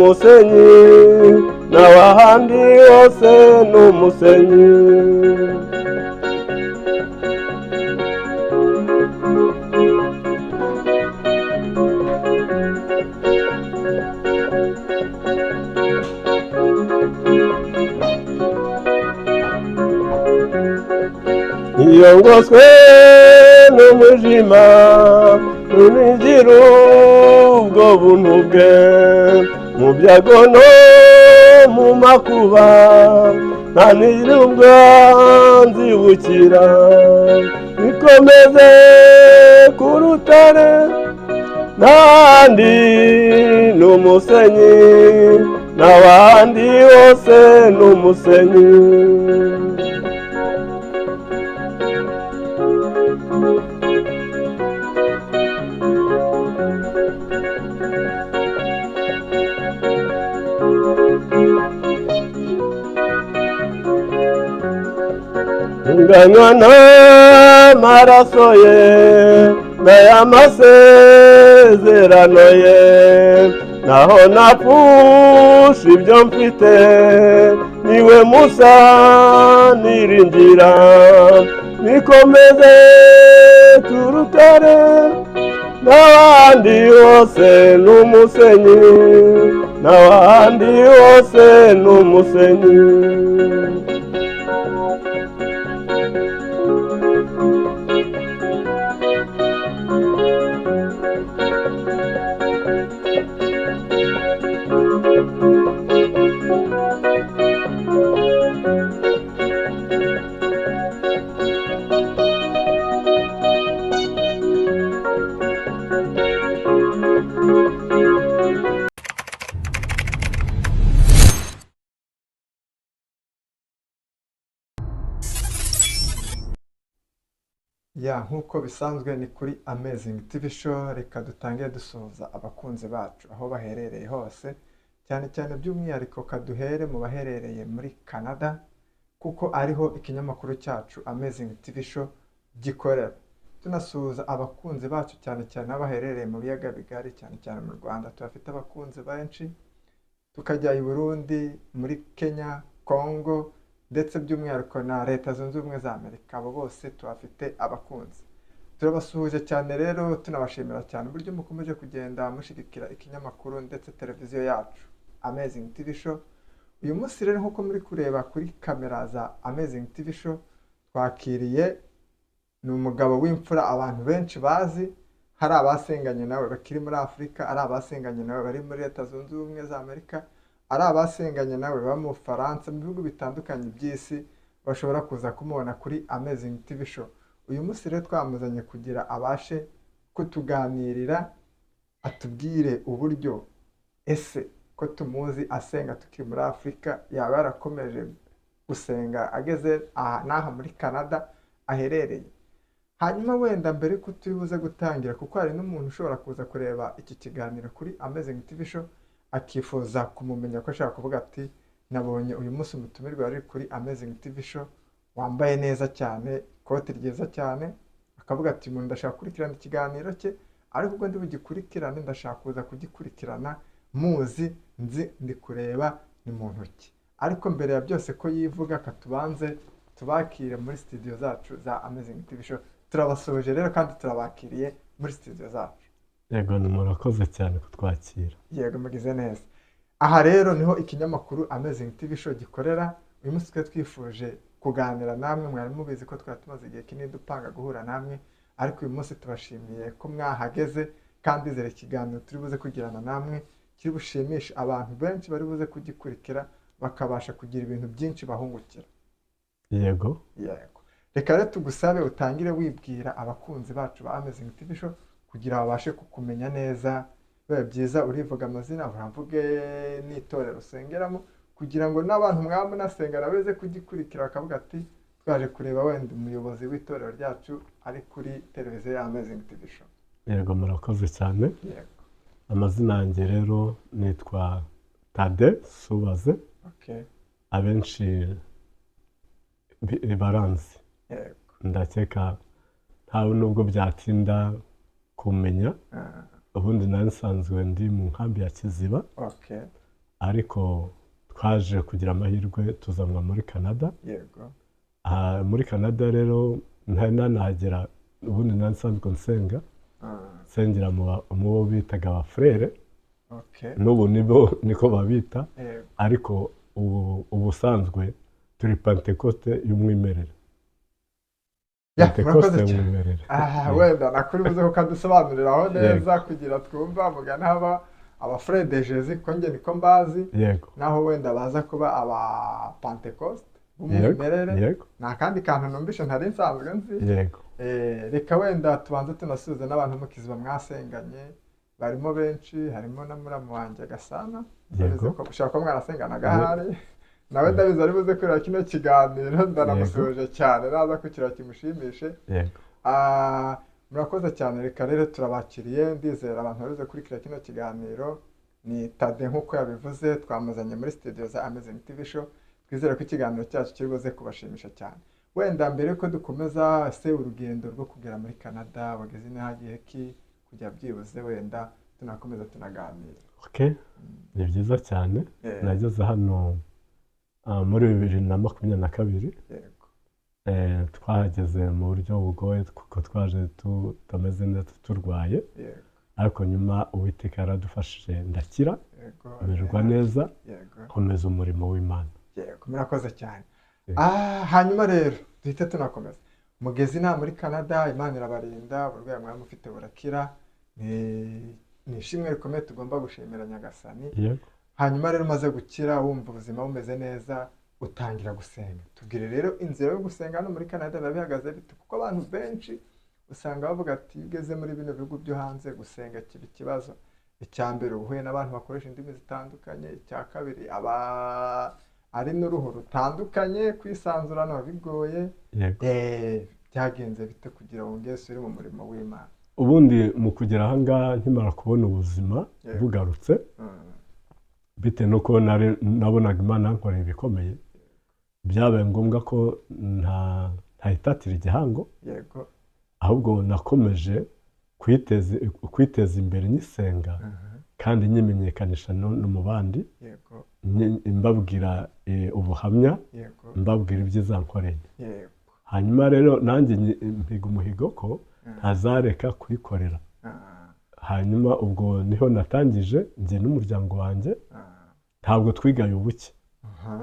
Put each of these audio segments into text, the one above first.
umusenyi n'abahandi hose n'umusenyi. Iyo ngoswe n'umwijima ntuninjira ubwo buntu bwe, mu byago no mu makuba nta nirubwa nzibukira. Bikomeze ku rutare n'ahandi n'umusenyi n'abandi hose n'umusenyi. Unganywa n'amaraso ye n'ay'amasezerano ye, naho napfusha ibyo mfite niwe musa niringira. Nikomeze turutare n'abandi hose n'umusenyi n'abandi hose n'umusenyi. Nk'uko bisanzwe ni kuri Amazing TV Show. Reka dutangire dusuhuza abakunzi bacu aho baherereye hose, cyane cyane by'umwihariko kaduhere mu baherereye muri Canada, kuko ariho ikinyamakuru cyacu Amazing TV Show gikorera. Tunasuhuza abakunzi bacu cyane cyane abaherereye mu biyaga bigari, cyane cyane mu Rwanda tuhafite abakunzi benshi, tukajya i Burundi, muri Kenya, Congo, ndetse by'umwihariko na Leta Zunze Ubumwe za Amerika. Abo bose tuhafite abakunzi. Turabasuhuje cyane rero, tunabashimira cyane uburyo mukomeje kugenda mushigikira ikinyamakuru ndetse televiziyo yacu Amazing TV Show. Uyu munsi rero nk'uko muri kureba kuri kamera za Amazing TV Show, twakiriye ni umugabo w'imfura abantu benshi bazi, hari abasenganye nawe bakiri muri Afurika, ari abasenganye nawe bari muri Leta Zunze Ubumwe za Amerika, ari abasenganye nawe baba mu Faransa, mu bihugu bitandukanye by'isi, bashobora kuza kumubona kuri Amazing TV Show. Uyu munsi rero twamuzanye kugira abashe kutuganirira, atubwire uburyo ese ko tumuzi asenga tukiri muri Afurika, yaba yarakomeje gusenga ageze n'aha muri Canada aherereye. Hanyuma wenda mbere ko tubibuze gutangira, kuko hari n'umuntu ushobora kuza kureba iki kiganiro kuri Amazing TV Show akifuza kumumenya, ko ashaka kuvuga ati nabonye uyu munsi umutumirwa wari kuri Amazing TV Show wambaye neza cyane, ikoti ryiza cyane, akavuga ati umuntu ndashaka gukurikirana ikiganiro cye, ariko ubwo ndi bugikurikirane ndashaka kuza kugikurikirana muzi, nzi ndi kureba ni mu ntoki. Ariko mbere ya byose ko yivuga, katubanze tubakire muri studio zacu za Amazing TV Show. Turabasuhuje rero kandi turabakiriye muri studio zacu. Yego, murakoze cyane kutwakira. Yego, mugize neza. Aha rero niho ikinyamakuru Amazing TV Show gikorera. Uyu munsi twe twifuje kuganira namwe, mwari mubizi ko twari tumaze igihe kinini dupanga guhura namwe, ariko uyu munsi tubashimiye ko mwahageze, kandi izere ikiganiro turi buze kugirana namwe kiri bushimisha abantu benshi bari buze kugikurikira, bakabasha kugira ibintu byinshi bahungukira. Yego. Reka rero tugusabe utangire wibwira abakunzi bacu ba Amazing TV Show kugira babashe kukumenya neza. Biba byiza urivuga amazina, uramvuge n'itorero usengeramo, kugira ngo n'abantu mwaba munasenga nabeze kugikurikira bakavuga ati twaje kureba wenda umuyobozi w'itorero ryacu ari kuri televiziyo ya Amazing TV Show. Yego, murakoze cyane. Amazina yanjye rero nitwa Tade Subaze. Abenshi baranzi. Ndakeka ntawe nubwo byatinda kumenya. Ubundi nari nsanzwe ndi mu nkambi ya Kiziba. ariko twaje kugira amahirwe tuzanwa muri Canada. yego Muri Canada rero ntari nanahagera, ubundi nari nsanzwe nsenga, nsengera mu bo bitaga abafurere, okay n'ubu niko babita, yego ariko ubusanzwe turi Pentecoste y'umwimerere. murakoze cyane. y'umwimerere. Wenda nakuri buze ko kadusobanuriraho neza kugira twumva mugana haba abafurere de Jésus ko njye niko mbazi, Yego. naho wenda baza kuba aba Pentecoste b'umwimerere, Yego. nta kandi kantu numvishe ntari nsanzwe nzi. Yego. Reka wenda tubanze tunasubize n'abantu mukiziba mwasenganye, barimo benshi, harimo na muramu wanjye Gasana, Yego. ushobora kuba mwarasenganaga ahari, nawe ndabizi ari buze kureba kino kiganiro, ndanamusuhuje cyane, naza kukira kimushimishe. Yego. Murakoze cyane. Reka rero turabakiriye, ndizera abantu baruze kurikira kino kiganiro. Ni Tade nk'uko yabivuze, twamuzanye muri studio za Amazing TV Show, twizere ko ikiganiro cyacu kiri buze kubashimisha cyane. Wenda mbere ko dukomeza se urugendo rwo kugera muri Canada, wageze n'ahagiye ki kujya byibuze, wenda tunakomeza tunaganira. Okay. Ni byiza cyane. Nageze hano muri 2022. Yego. Twahageze mu buryo bugoye kuko twaje tutameze neza, turwaye. Yego. Ariko nyuma Uwiteka yaradufashije ndakira, Yego. mererwa neza, Yego. komeza umurimo w'Imana. Yego, murakoze cyane. Yego. Hanyuma rero duhite tunakomeza. Mugezi na muri Canada, Imana irabarinda, uburwayi mwari mufite burakira. Ni ishimwe rikomeye tugomba gushimira Nyagasani. Yego. Hanyuma rero umaze gukira, wumva ubuzima bumeze neza, utangira gusenga. Tubwire rero inzira yo gusenga no muri Canada biba bihagaze bite, kuko abantu benshi usanga bavuga ati ugeze muri bino bihugu byo hanze gusenga kiba ikibazo. Icya mbere uhuye n'abantu bakoresha indimi zitandukanye, icya kabiri ari n'uruhu rutandukanye, kwisanzura no bigoye. Yego. Byagenze bite kugira ngo ngese uri mu murimo w'Imana? Ubundi mu kugera aha ngaha nkimara kubona ubuzima bugarutse, bitewe nuko nabonaga Imana yankoreye ibikomeye, byabaye ngombwa ko ntahitatira igihango. Yego. Ahubwo nakomeje kwiteza imbere nyisenga, kandi nyimenyekanisha no mu bandi. Yego. Mbabwira ubuhamya, Yego. mbabwira ibyiza nkoreye. Yego. Hanyuma rero nanjye mpiga umuhigo ko ntazareka kuyikorera. Hanyuma ubwo niho natangije njye n'umuryango wanjye. Ntabwo twigaye ubuke,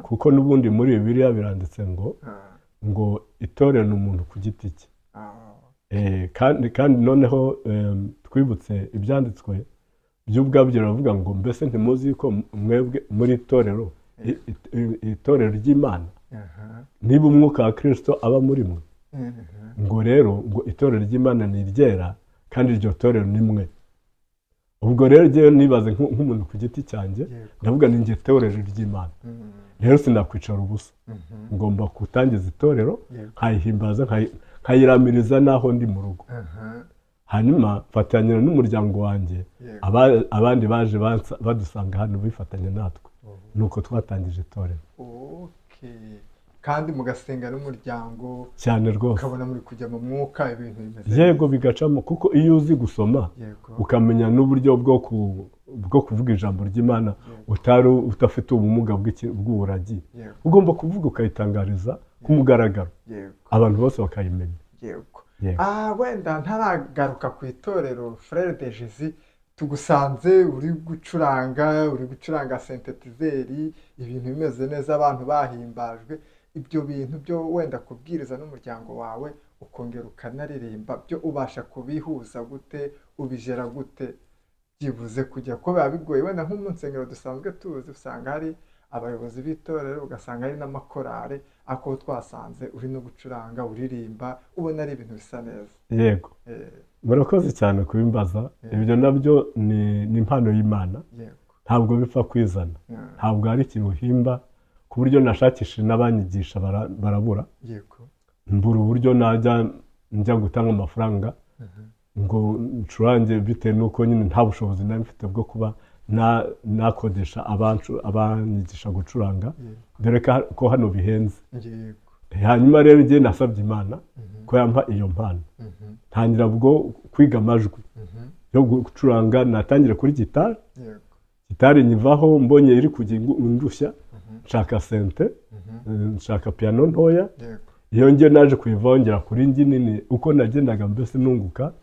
kuko n'ubundi muri Bibiliya biranditse ngo itorero ni umuntu ku giti cye. Kandi noneho twibutse ibyanditswe by'ubwabyo biravuga ngo mbese ntimuzi ko mwebwe muri itorero ry'Imana, niba umwuka wa Kristo aba muri mwe. Ngo rero ngo itorero ry'Imana ni iryera, kandi iryo torero ni mwe. Ubwo rero njyewe nibaze nk'umuntu ku giti cyanjye, ndavuga ni njye itorero ry'Imana. Rero sinakwicara ubusa, ngomba gutangiza itorero, nkayihimbaza, nkayiramiriza naho ndi mu rugo. Hanyuma mfatanyira n'umuryango wanjye, abandi baje badusanga hano bifatanya natwe, nuko twatangije itorero. Kandi mugasenga n'umuryango cyane rwose, ukabona muri kujya mu mwuka, ibintu bimeze. Yego, bigacamo, kuko iyo uzi gusoma ukamenya n'uburyo bwo kuvuga ijambo ry'Imana udafite ubumuga bw'uburagi, ugomba kuvuga ukayitangariza ku mugaragaro, abantu bose bakayimenya. Yego. Wenda ntaragaruka ku itorero Frere de Jésus, tugusanze uri gucuranga synthesizeri, ibintu bimeze neza, abantu bahimbajwe. Ibyo bintu byo wenda kubwiriza n'umuryango wawe ukongera ukanaririmba, byo ubasha kubihuza gute, ubijera gute? Byibuze kujya ko biba bigoye. Wenda nko mu nsengero dusanzwe tuzi, usanga hari abayobozi b'itorero, ugasanga hari n'amakorari, ako twasanze uri no gucuranga, uririmba, ubona ari ibintu bisa neza. Yego. Murakoze cyane kubimbaza. Ibyo nabyo ni impano y'Imana. Ntabwo bipfa kwizana, ntabwo ari ikintu uhimba, ku buryo nashakishije n'abanyigisha barabura. Yego. Mbura uburyo njya gutanga amafaranga ngo ncurange, bitewe n'uko nyine nta bushobozi nari mfite bwo kuba nakodesha abanyigisha gucuranga, dore ko hano bihenze. Hanyuma rero njye nasabye Imana ko yampa iyo mpano. Ntangira bwo kwiga amajwi yo gucuranga, natangire kuri gitari, gitari nyivaho mbonye iri kujya indushya nshaka sente nshaka piano ntoya iyo ngiye naje kuyivaho ngera kuri ngi nini uko nagendaga mbese nunguka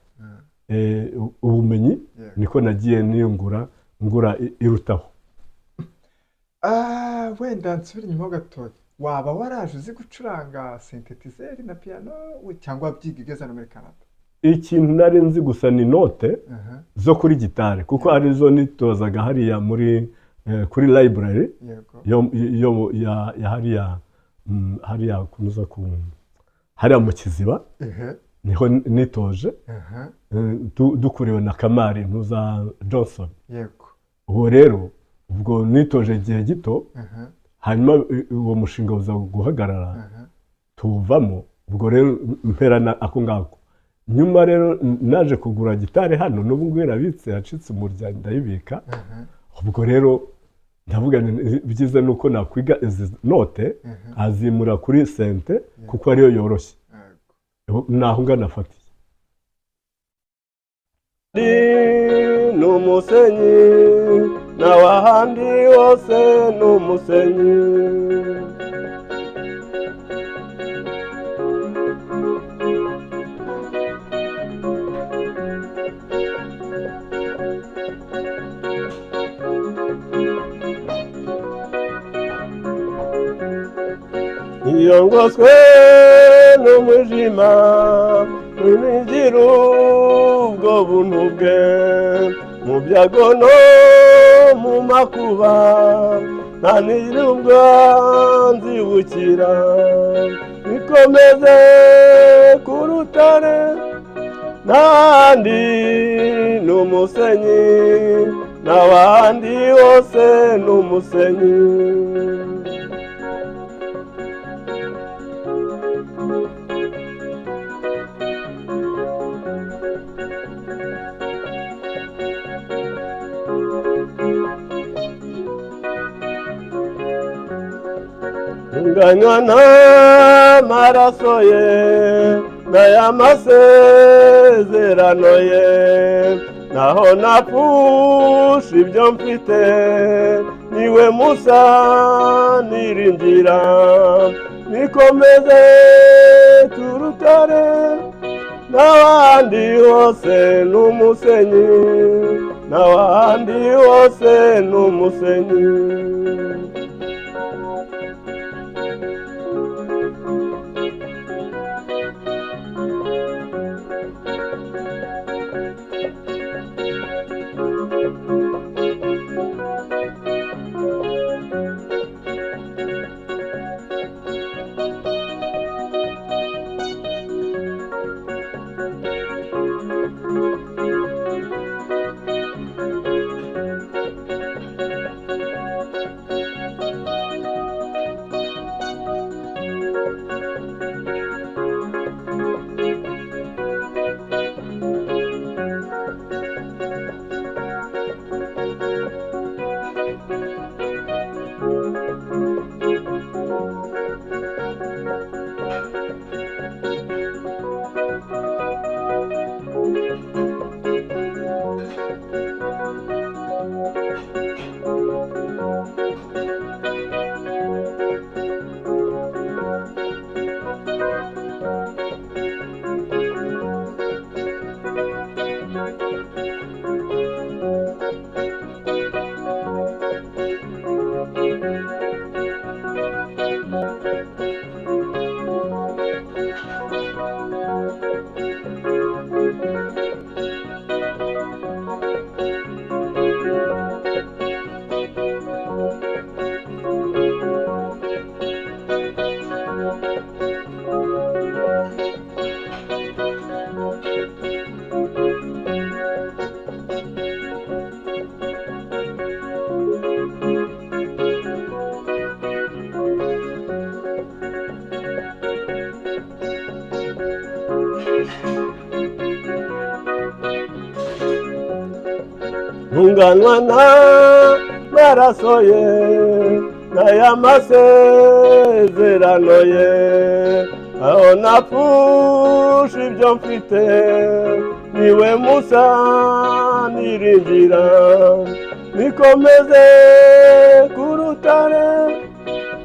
ubumenyi niko nagiye niyungura ngura irutaho. Wenda nsubira inyuma gatoya, waba waraje uzi gucuranga synthetizer na piano cyangwa wabyiga ugeze no muri Canada? Ikintu nari nzi gusa ni note zo kuri gitari kuko arizo nitozaga hariya muri kuri library yo hariya kunuza ku hariya mu Kiziba niho nitoje dukuriwe na Kamari ntuza Johnson. Ubu rero ubwo nitoje igihe gito hanyuma uwo mushinga uza guhagarara tuvamo, ubwo rero mperana ako ngako. Nyuma rero naje kugura gitari hano n'ubu ngubu irabitse yacitse umuryango ndayibika. Ubwo rero ndavuga byiza nuko nakwiga izi note azimura kuri sente kuko ariyo yoroshye naho nganafatiye. N'umusenyi n'abahandi hose n'umusenyi iyo ngoswe n'umujima n'imigira ubwo buntu bwe mu byago no mu makuba nta nirubwa nzibukira bikomeze ku rutare n'ahandi n'umusenyi n'abandi hose n'umusenyi. Unganywa n'amaraso ye n'ay'amasezerano ye naho napfusha ibyo mfite niwe musa niringira nikomeze turutare n'abandi hose n'umusenyi n'abandi hose n'umusenyi. Unganywa n'amaraso ye n'ay'amasezerano ye aho napfusha ibyo mfite niwe musa niringira nikomeze ku rutare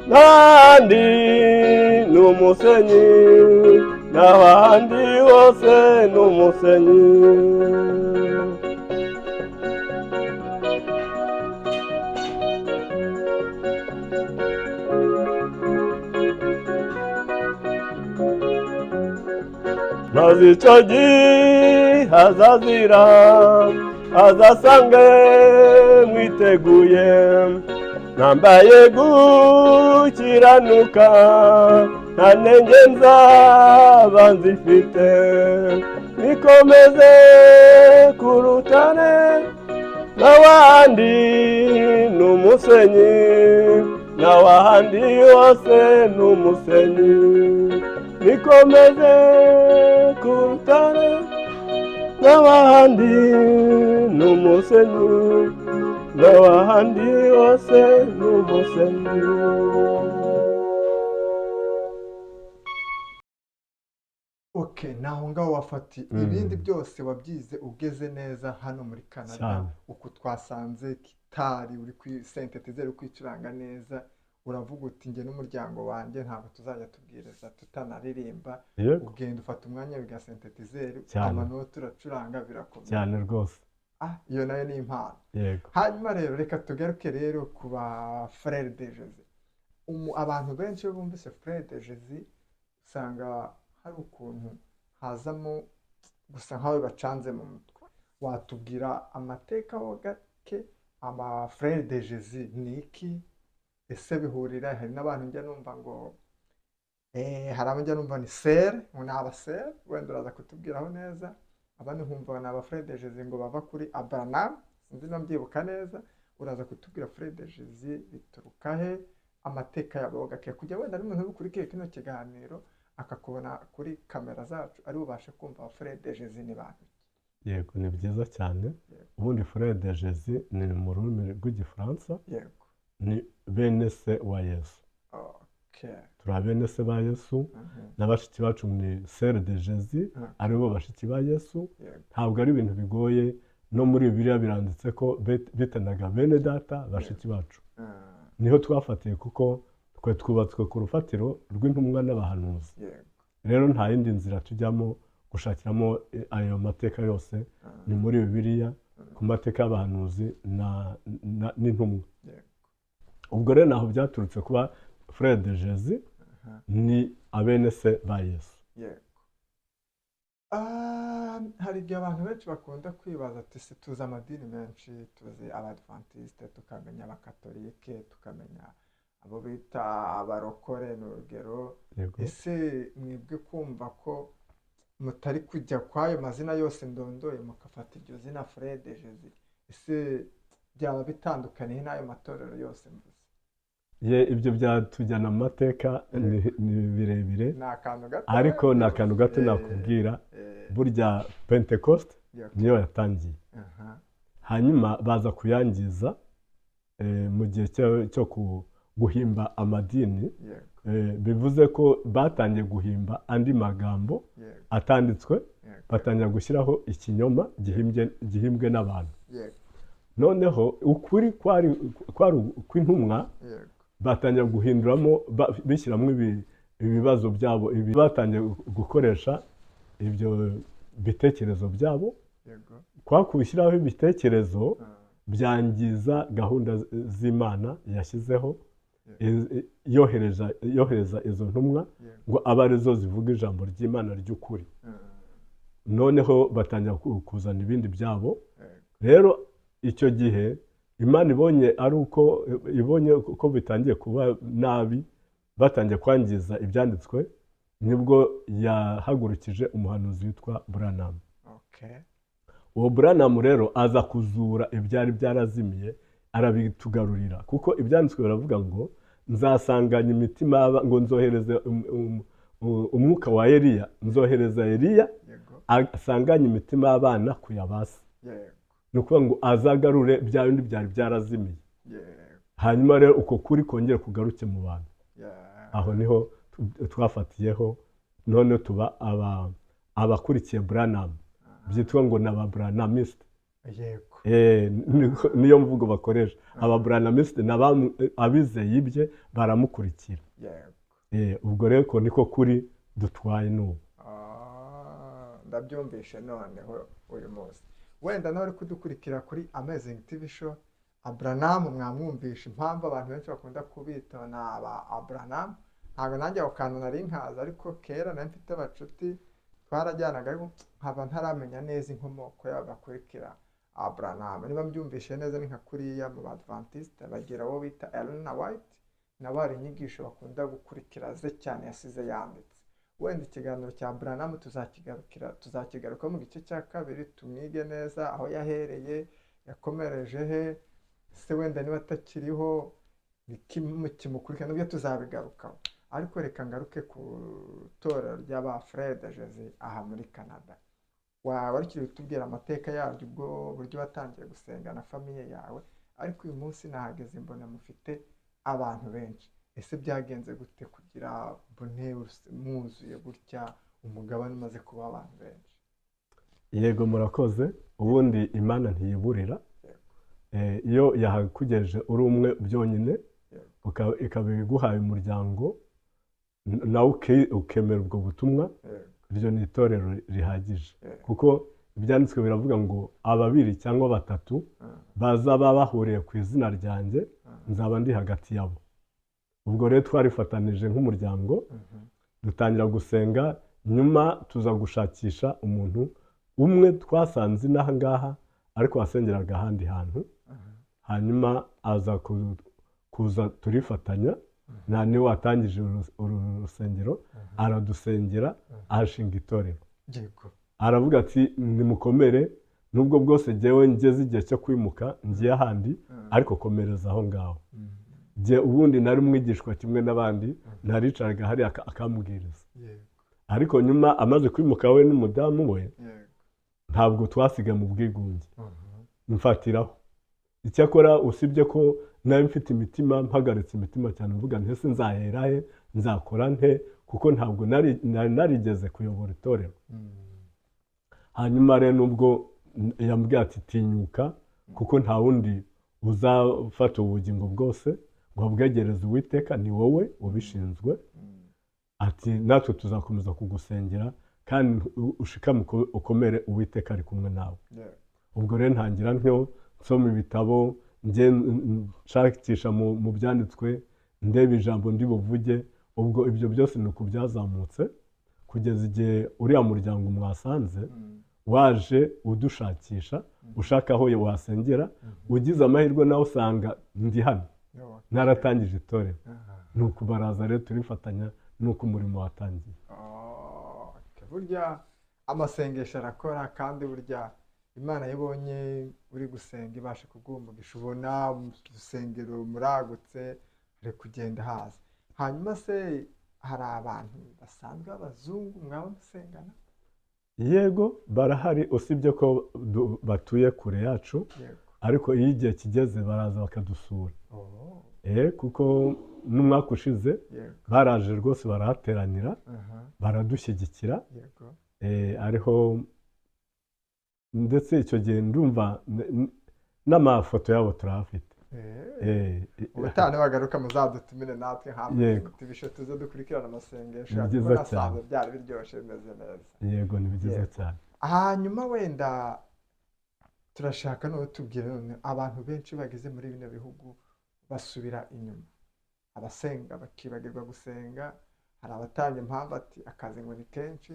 n'ahandi ni umusenyi n'ahandi hose ni umusenyi. maze icyo gihe azazira azasange mwiteguye nambaye gukiranuka nta ntege nzaba nzifite nikomeze ku rutare n'ahandi ni umusenyi n'ahandi hose ni umusenyi nikomeze ku rutare n'ahandi ni umusenyi n'ahandi hose ni umusenyi. Okay, naho ngaho wafati ibindi byose wabyize ugeze neza hano muri Canada uko twasanze gitari uri kwisynthetizer uri kwicuranga neza uravuga uti nge n'umuryango wanjye ntabwo tuzajya tubwiriza tutanaririmba ugenda ufata umwanya wiga synthetizer amanota uracuranga birakomeye cyane rwose. iyo nayo ni impano. Hanyuma rero reka tugaruke rero ku ba Frere de Jésus. Abantu benshi iyo bumvise Frere de Jésus usanga hari ukuntu hazamo gusa nkaho bacanze mu mutwe. Watubwira amateka ho gake ama Frere de Jésus ni iki? Ese bihurira hari n'abantu njya numva ngo hari abajya numva ni sere ni abasere wenda uraza kutubwiraho neza, abandi nkumva ni aba Frere de Jésus ngo bava kuri Abraham sinzi nabyibuka neza, uraza kutubwira Frere de Jésus bituruka he amateka yabo gake kujya wenda n'umuntu ubikurikiye kino kiganiro akakubona kuri kamera zacu ari bubashe kumva Frere de Jésus ni bantu. Yego ni byiza cyane. Ubundi Frere de Jésus ni mu rurimi rw'igifaransa. Yego ni bene se wa Yesu. Turi bene se ba Yesu n'abashiki bacu ni Sere de Jésus aribo bashiki ba Yesu. Ntabwo ari ibintu bigoye, no muri Bibiliya biranditse ko bitanaga bene data bashiki bacu. Niho twafatiye kuko twe twubatswe ku rufatiro rw'intumwa n'abahanuzi. Rero nta yindi nzira tujyamo gushakiramo ayo mateka yose ni muri Bibiliya ku mateka y'abahanuzi n'intumwa. Ubwo rero naho byaturutse kuba Frere de Jésus ni abene se ba Yesu. Hari igihe abantu benshi bakunda kwibaza ati se tuzi amadini menshi, tuzi abadventiste tukamenya abakatolike tukamenya abo bita abarokore n'urugero. Ese mwebwe kumva ko mutari kujya kwayo mazina yose ndondoye mukafata iryo zina Frere de Jésus, ese byaba bitandukaniye n'ayo matorero yose mvuze? Ibyo byatujyana mu mateka ni birebire ariko ni akantu gato nakubwira. Burya Pentecost niyo yatangiye, hanyuma baza kuyangiza mu gihe cyo guhimba amadini. Bivuze ko batangiye guhimba andi magambo atanditswe, batangira gushyiraho ikinyoma gihimbwe n'abantu. Noneho ukuri kwari kw'intumwa batangira guhinduramo bishyiramo ibibazo byabo, batangiye gukoresha ibyo bitekerezo byabo. Kwa kubishyiraho ibitekerezo byangiza gahunda z'Imana yashyizeho, yohereza izo ntumwa ngo abe arizo zivuga ijambo ry'Imana ry'ukuri. Noneho batangira kuzana ibindi byabo. Rero icyo gihe Imana ibonye ko bitangiye kuba nabi, batangiye kwangiza ibyanditswe, nibwo yahagurukije umuhanuzi witwa Branham. Uwo Branham rero aza kuzura ibyari byarazimiye, arabitugarurira, kuko ibyanditswe biravuga ngo nzasanganya imitima, ngo nzohereze umwuka wa Eliya, nzohereza Eliya asanganye imitima y'abana kuyabasa. Ni ukuvuga ngo azagarure bya bindi byari byarazimiye. Hanyuma rero uko kuri kongera kugaruke mu bantu. Aho niho twafatiyeho, none tuba abakurikiye Branham, byitwa ngo n'aba Branhamiste. niyo mvugo bakoresha. Ababranamisite abizeye ibye baramukurikira. Ubwo rero ko niko kuri dutwaye n'ubu. Ndabyumvishe noneho uyu munsi wenda nawe uri kudukurikira kuri Amazing TV Show. Abraham mwamwumvisha impamvu abantu benshi bakunda kubita ni aba Abraham. Ntabwo nanjye ako kantu nari nkaza, ariko kera nari mfite abacuti twarajyanaga nkaba ntaramenya neza inkomoko y'abo bakurikira Abraham. Niba mbyumvishe neza ni nka kuriya mu Badventiste bagira uwo bita Ellen White, nabo hari inyigisho bakunda gukurikira ze cyane yasize yanditse. Wenda ikiganiro cya Abraham tuzakigaruka mu gice cya kabiri, tumwige neza aho yahereye, yakomereje he, se wenda niba atakiriho kimukurikira, nibyo tuzabigarukaho. Ariko reka ngaruke ku itorero ry'aba Frere de Jésus aha muri Canada. Waba ukiri kutubwira amateka yaryo, ubwo buryo watangiye gusenga na famiye yawe, ariko uyu munsi nahageze mbona mufite abantu benshi. Ese byagenze gute kugira mbone mwuzuye gutya umugabane umaze kuba abantu benshi? Yego murakoze. Ubundi Imana ntiyiburira. Iyo yahakugejeje uri umwe byonyine, ikaba iguhaye umuryango nawe ukemera ubwo butumwa, iryo ni itorero rihagije. Kuko ibyanditswe biravuga ngo ababiri cyangwa batatu bazaba bahuriye ku izina ryanjye, nzaba ndi hagati yabo. Ubwo rero twarifatanije nk'umuryango, dutangira gusenga, nyuma tuza gushakisha umuntu umwe twasanze inaha ngaha ariko wasengeraga ahandi hantu, hanyuma aza kuza turifatanya, nta niwe watangije uru rusengero, aradusengera, ahashinga itorero. Aravuga ati nimukomere, nubwo bwose jyewe ngeze igihe cyo kwimuka ngiye ahandi, ariko komereza aho ngaho. Ubundi nari umwigishwa kimwe n'abandi, naricaraga hari akamubwiriza. Ariko nyuma amaze kwimuka we n'umudamu we, ntabwo twasiga mu bwigunge, mfatiraho. Icyakora usibye ko nari mfite imitima, mpagaritse imitima cyane, mvuga nti ese nzahera he, nzakora nte, kuko ntabwo narigeze kuyobora itorero. Hanyuma rero nubwo yambwiye ati tinyuka, kuko nta wundi uzafata ubugingo bwose ngo abwegereze Uwiteka, ni wowe ubishinzwe. Ati natwe tuzakomeza kugusengera kandi ushikame ukomere, Uwiteka ari kumwe nawe. Ubwo rero ntangira ntyo nsoma ibitabo, nshakisha mu byanditswe, ndeba ijambo ndi buvuge. Ubwo ibyo byose ni uko byazamutse kugeza igihe uriya muryango mwasanze waje udushakisha, ushaka aho wasengera, ugize amahirwe nawe usanga ndi hano naratangije itorero. Nuko baraza rero turifatanya, nuko umurimo watangiye. Burya amasengesho arakora, kandi burya Imana yibonye uri gusenga ibasha kuguha umugisha. Ubona urusengero muragutse, ari kugenda haza. Hanyuma se hari abantu basanzwe b'abazungu mwaba musengana? Yego barahari, usibye ko batuye kure yacu, ariko iyo igihe kigeze baraza bakadusura. Kuko n'umwaka ushize baraje rwose barahateranira, baradushyigikira. Ariho ndetse icyo gihe ndumva n'amafoto yabo turahafite. Ubutaha bagaruka muzadutumire natwe hamwe tubishe tuze dukurikirana amasengesho. Ni byiza cyane, byari biryoshye, bimeze neza. Yego ni byiza cyane. Hanyuma wenda turashaka no tubwire none, abantu benshi bageze muri bino bihugu basubira inyuma, abasenga bakibagirwa gusenga. Hari abatanga impamvu ati akazi ngo ni kenshi,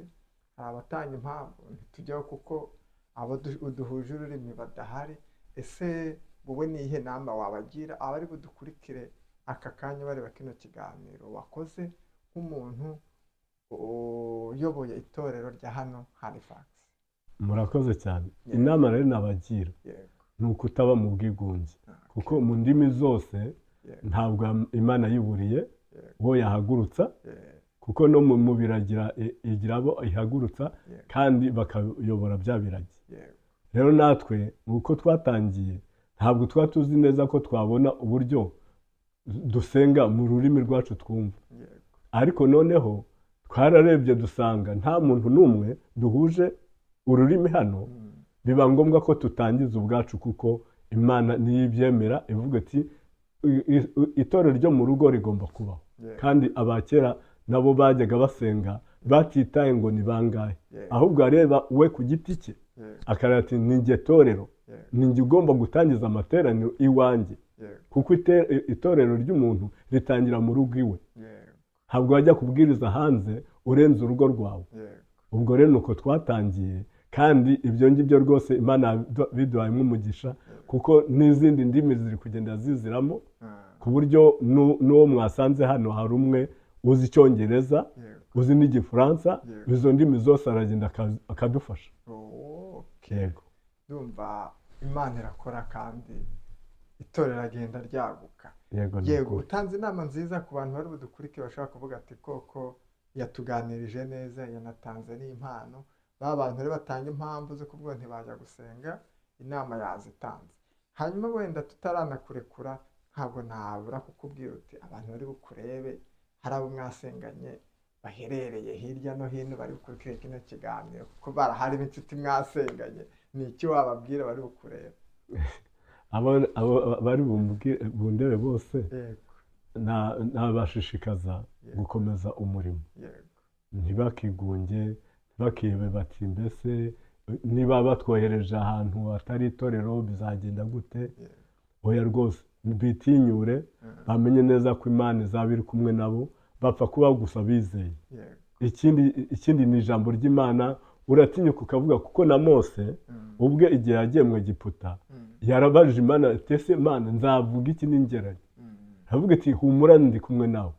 hari abatanga impamvu ntitujyaho kuko abo duhuje ururimi badahari. Ese wowe ni ihe nama wabagira abari budukurikire aka kanya bareba kino kiganiro wakoze nk'umuntu uyoboye itorero rya hano Halifax? Murakoze cyane. Inama rero nabagira ni ukutaba mu bwigunge, kuko mu ndimi zose ntabwo Imana yiburiye uwo yahagurutsa, kuko no mu biragira igira abo ihagurutsa kandi bakayobora bya biragi. Rero natwe uko twatangiye ntabwo tuba tuzi neza ko twabona uburyo dusenga mu rurimi rwacu twumva, ariko noneho twararebye dusanga nta muntu n'umwe duhuje ururimi hano, biba ngombwa ko tutangiza ubwacu kuko imana niyo ibyemera ivuga ati itorero ryo mu rugo rigomba kubaho. Kandi abakera nabo bajyaga basenga batitaye ngo ni bangahe, ahubwo areba we ku giti cye akareba ati ni njye torero, ni njye ugomba gutangiza amateraniro iwanjye, kuko itorero ry'umuntu ritangira mu rugo iwe, ntabwo wajya kubwiriza hanze urenze urugo rwawe. Ubwo rero nuko twatangiye, kandi ibyo ngibyo rwose Imana biduhayemo umugisha, kuko n'izindi ndimi ziri kugenda ziziramo, ku buryo n'uwo mwasanze hano hari umwe uzi Icyongereza, uzi n'Igifaransa, izo ndimi zose aragenda akadufasha. Yego, ndumva Imana irakora kandi itorero agenda ryaguka. Yego, utanze inama nziza ku bantu bari budukurike bashaka kuvuga ati koko yatuganirije neza, yanatanze n'impano. Ba bantu rero batanga impamvu zo kuvuga ntibajya gusenga, inama yazitanze. Hanyuma wenda tutaranakurekura, ntabwo ntabura kukubwira uti abantu bari bukurebe, hari abo mwasenganye baherereye hirya no hino bari bukurikire kino kiganiro, kuko barahari b'inshuti mwasenganye, ni iki wababwira bari bukurebe? Abo bari bundebe bose nabashishikaza gukomeza umurimo, ntibakigunge, ntibakihebe bati mbese niba batwohereje ahantu hatari itorero bizagenda gute. Oya rwose bitinyure, bamenye neza ko Imana izaba iri kumwe nabo, bapfa kuba gusa bizeye. Ikindi ni ijambo ry'Imana, uratinyuka ukavuga, kuko na Mose ubwe igihe yagiye mu Egiputa yarabajije Imana ati ese Mana nzavuga iki ningerayo? Aravuga ati humura ndi kumwe nawe.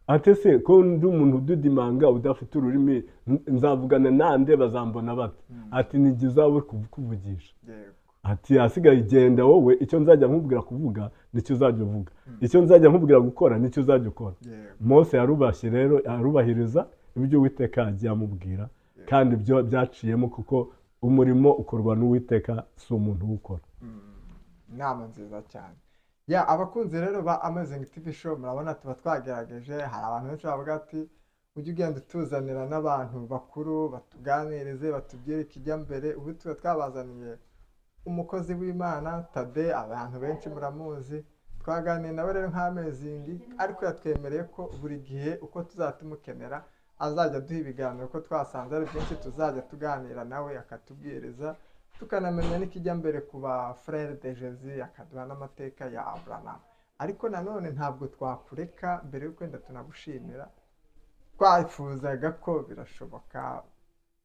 Ati ese ko ndi umuntu ududimanga udafite ururimi nzavugana nande bazambona bate? Ati nijye uzaba uri kuvugisha. Ati asigaye igenda wowe, icyo nzajya nkubwira kuvuga nicyo uzajya uvuga, icyo nzajya nkubwira gukora nicyo uzajya ukora. Mose yarubashye rero, arubahiriza ibyo Uwiteka yagiye amubwira, kandi ibyo byaciyemo, kuko umurimo ukorwa n'Uwiteka si umuntu uwukora. Inama nziza cyane. Abakunzi rero ba Amazing TV Show, murabona tuba twagerageje, hari abantu benshi bavuga ati ujye ugenda utuzanira n'abantu bakuru batuganirize, batubwire ikijya mbere. Ubu tuba twabazaniye umukozi w'Imana Tade, abantu benshi muramuzi, twaganiriye nawe rero nk'Amazing, ariko yatwemereye ko buri gihe uko tuzatumukenera azajya duha ibiganiro, ko twasanze ari byinshi tuzajya tuganira nawe akatubwiriza, tukanamenya n'ikijya mbere ku ba Frere de Jésus, akaduha n'amateka ya Abraham. Ariko nanone ntabwo twakureka mbere y'uko wenda tunagushimira, twifuzaga ko birashoboka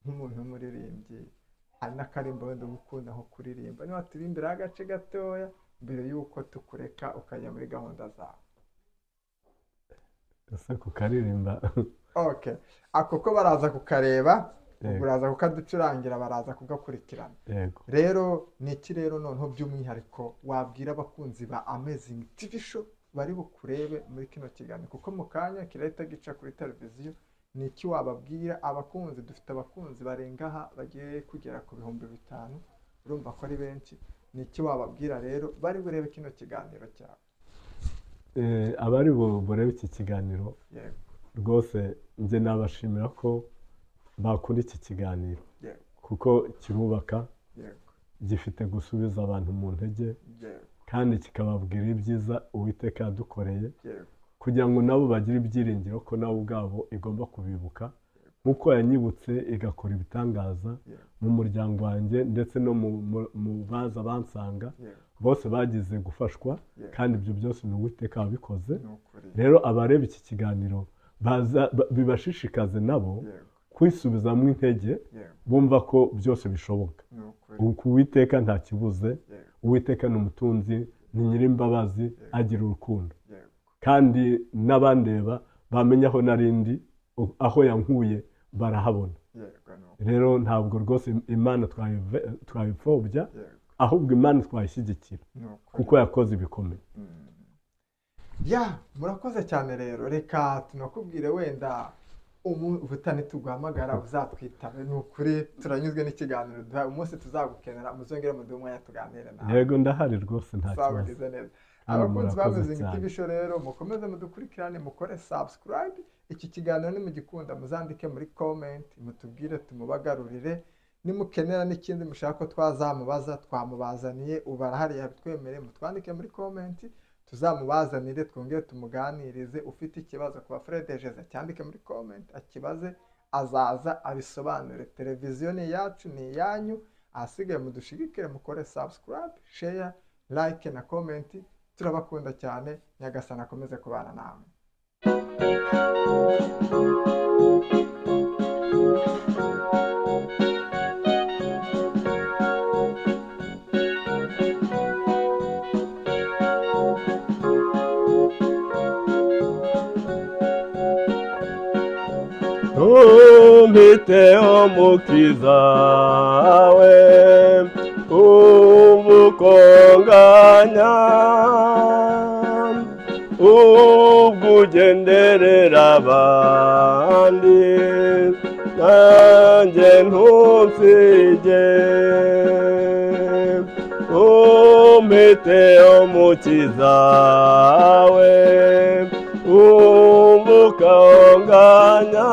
nk'umuntu w'umuririmbyi, hari n'akarimbo wenda gukunda nko kuririmba, niba turirimbiraho agace gatoya mbere y'uko tukureka ukajya muri gahunda zawe. Ese kukaririmba? Okay, ako ko baraza kukareba, uraza kukaducurangira, baraza kugakurikirana. Rero ni iki rero noneho by'umwihariko wabwira abakunzi ba Amazing TV Show bari bukurebe muri kino kiganiro, kuko mu kanya kirahita gica kuri televiziyo? Ni iki wababwira abakunzi? Dufite abakunzi barenga aha bagiye kugera ku 5,000, urumva ko ari benshi. Ni iki wababwira rero bari burebe kino kiganiro cyawe? Abari burebe iki kiganiro, rwose njye nabashimira ko bakunda iki kiganiro, kuko kirubaka, gifite gusubiza abantu mu ntege, kandi kikababwira ibyiza Uwiteka yadukoreye, kugira ngo nabo bagire ibyiringiro ko nabo ubwabo igomba kubibuka, nk'uko yanyibutse igakora ibitangaza mu muryango wanjye, ndetse no mu baza bansanga bose bagize gufashwa, kandi ibyo byose ni Uwiteka wabikoze. Rero abareba iki kiganiro bibashishikaze nabo kwisubizamo intege, bumva ko byose bishoboka. Uwiteka nta kibuze, Uwiteka ni umutunzi, ni Nyirimbabazi, agira urukundo, kandi n'abandeba bamenya aho narindi, aho yankuye barahabona. Rero ntabwo rwose Imana twayipfobya, ahubwo Imana twayishyigikira, kuko yakoze ibikomeye. Murakoze cyane rero, reka tunakubwire wenda ubutani tuguhamagara uzatwitabe. Ni ukuri turanyuzwe n'ikiganiro duha, umunsi tuzagukenera muzongere muduhe umwanya tuganire nawe. Yego ndahari rwose, nta kibazo. Abakunzi ba Amazing TV Show rero, mukomeze mudukurikirane, mukore subscribe. Iki kiganiro nimugikunda muzandike muri comment, mutubwire tumubagarurire. nimukenera n'ikindi mushaka ko twazamubaza twamubazaniye, ubu arahari yabitwemereye, mutwandike muri komenti tuzamubazanire twongere tumuganirize. Ufite ikibazo ku Frere de Jesus cyandike muri komenti akibaze, azaza abisobanure. Televiziyo ni iyacu, ni iyanyu, ahasigaye mudushigikire, mukore subscribe, share, like na komenti. Turabakunda cyane, Nyagasani akomeze kubana nawe. Tumpite umukiza we umukonganya, ubwo ugenderera abandi nanjye ntunsige. Tumpite umukiza we umukonganya,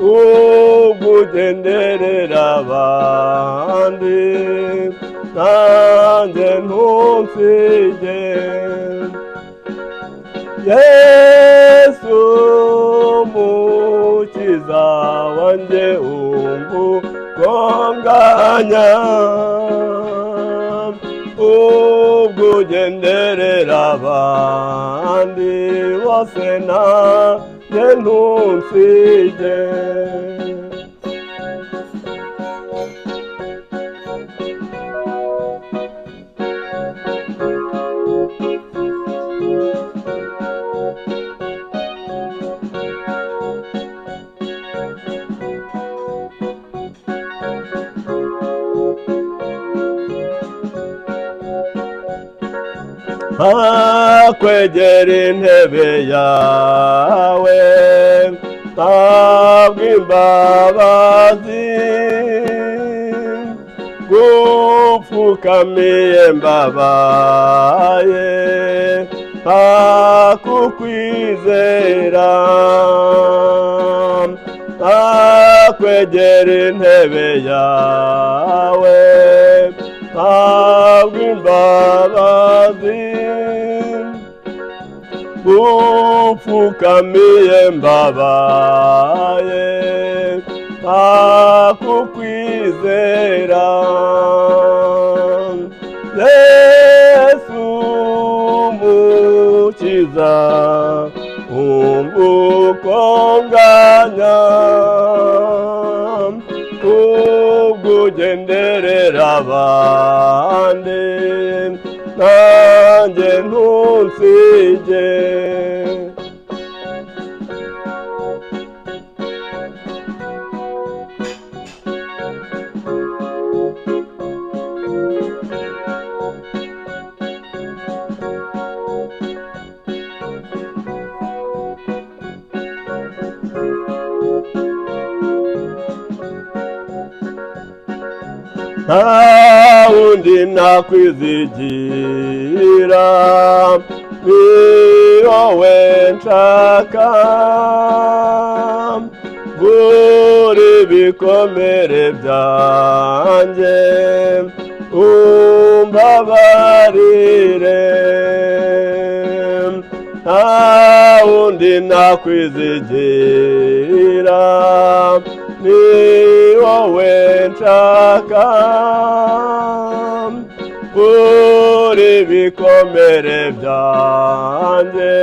ubwo ugenderera abandi nanjye ntunsige. Yesu mukiza wanjye umukonganya, ubwo ugenderera abandi bose nanjye ntunsige. Kwegera intebe yawe ntabwo imbabazi, gupfukamiye mbabaye ntakukwizera. Kwegera intebe yawe ntabwo imbabazi, gupfukamiye mbabaye ntakukwizera. Yesu mukiza umukonganya, ubwo ugenderera abandi nanjye ntunsige. Nta wundi nakwizigira, ni wowe nshaka. Buri ibikomere byanjye umbabarire. Nta wundi nakwizigira, ni wowe nshaka. Buri ibikomere byanjye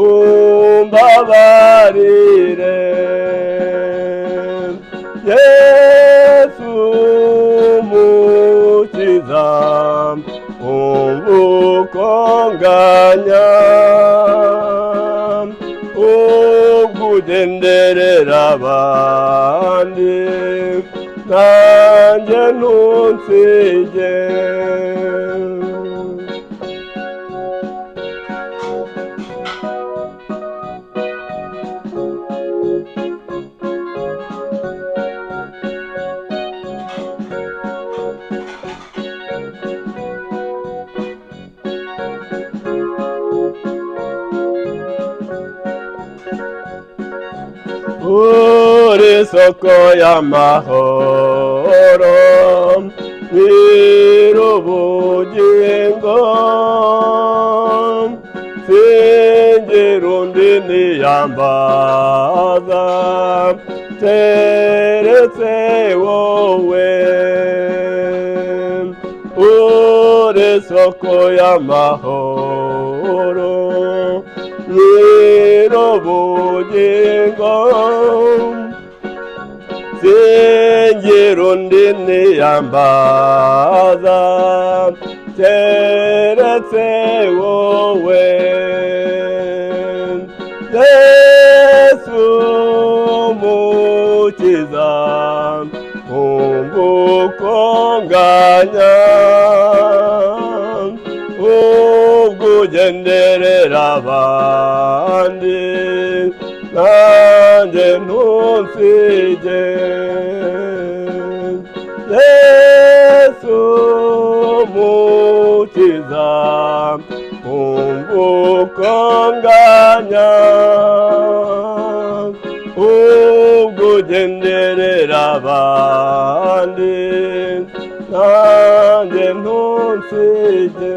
umbabarire. Yesu mukiza umukonganya, ubwo ugenderera abandi nanjye ntunsige. Uri isoko y'amahoro nyir'ubugingo singira undi niyambaza keretse wowe uri isoko y'amahoro nyir'ubugingo singira undi niyambaza keretse wowe Yesu mukiza umbuko nganya ubwo ugenderera abandi nanjye ntunsige Yesu mukiza umbuko nganya ubwo ugenderera abandi nanjye ntunsige